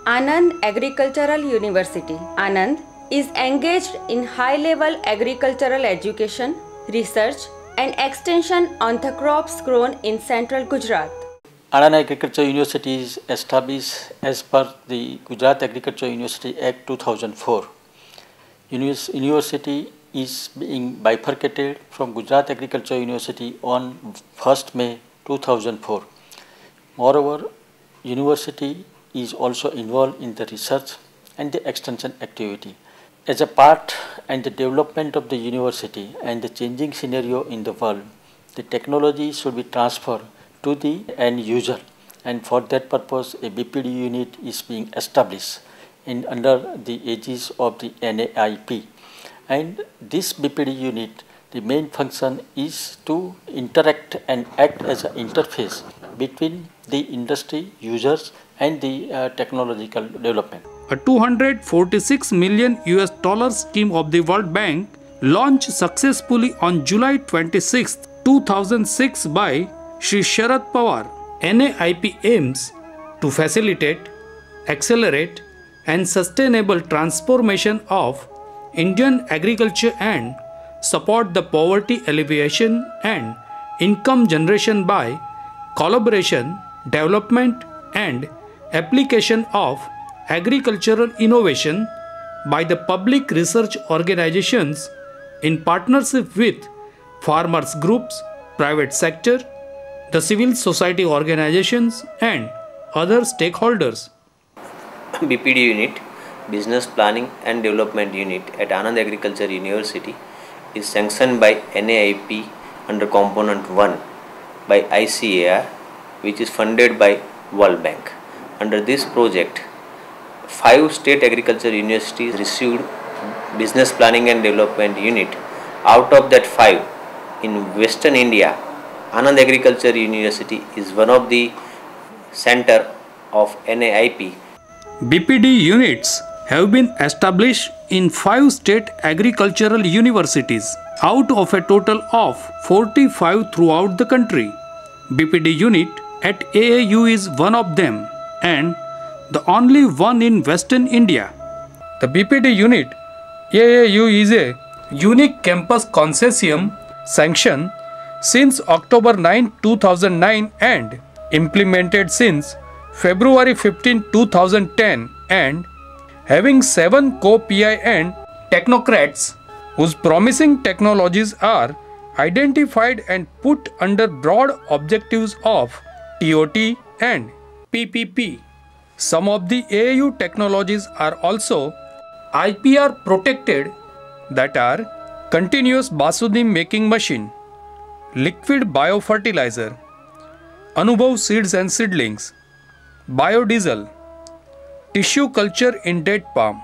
Anand Agricultural University. Anand is engaged in high-level agricultural education, research and extension on the crops grown in central Gujarat. Anand Agriculture University is established as per the Gujarat Agriculture University Act 2004. University is being bifurcated from Gujarat Agriculture University on 1st May 2004. Moreover, university is also involved in the research and the extension activity. As a part and the development of the university and the changing scenario in the world, the technology should be transferred to the end user, and for that purpose a BPD unit is being established under the aegis of the NAIP. And this BPD unit, the main function is to interact and act as an interface between the industry users and the technological development. A $246 million scheme of the World Bank launched successfully on July 26, 2006 by Shri Sharad Pawar. NAIP aims to facilitate, accelerate and sustainable transformation of Indian agriculture and support the poverty alleviation and income generation by collaboration, development and application of agricultural innovation by the public research organizations in partnership with farmers groups, private sector, the civil society organizations and other stakeholders. BPD unit, Business Planning and Development Unit at Anand Agriculture University is sanctioned by NAIP under Component 1 by ICAR, which is funded by World Bank. Under this project, 5 state agriculture universities received Business Planning and Development Unit. Out of that 5, in Western India, Anand Agriculture University is one of the center of NAIP. BPD units have been established in 5 state agricultural universities out of a total of 45 throughout the country. BPD unit at AAU is one of them and the only one in Western India. The BPD unit AAU is a unique campus consortium sanctioned since October 9, 2009 and implemented since February 15, 2010 and having 7 co-PI and technocrats whose promising technologies are identified and put under broad objectives of TOT and PPP. Some of the AAU technologies are also IPR protected, that are continuous Basudin making machine, liquid biofertilizer, Anubhav seeds and seedlings, biodiesel, tissue culture in date palm,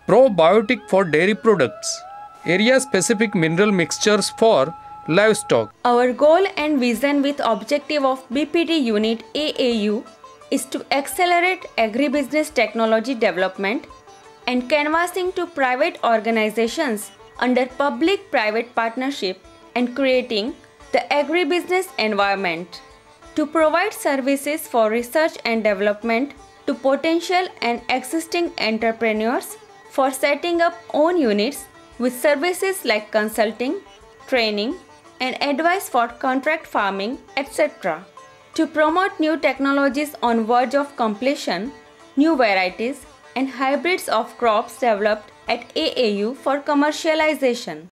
probiotic for dairy products, area-specific mineral mixtures for livestock. Our goal and vision with objective of BPD unit AAU is to accelerate agribusiness technology development and canvassing to private organizations under public-private partnership and creating the agribusiness environment to provide services for research and development to potential and existing entrepreneurs for setting up own units with services like consulting, training and advice for contract farming, etc. To promote new technologies on verge of completion, new varieties and hybrids of crops developed at AAU for commercialization.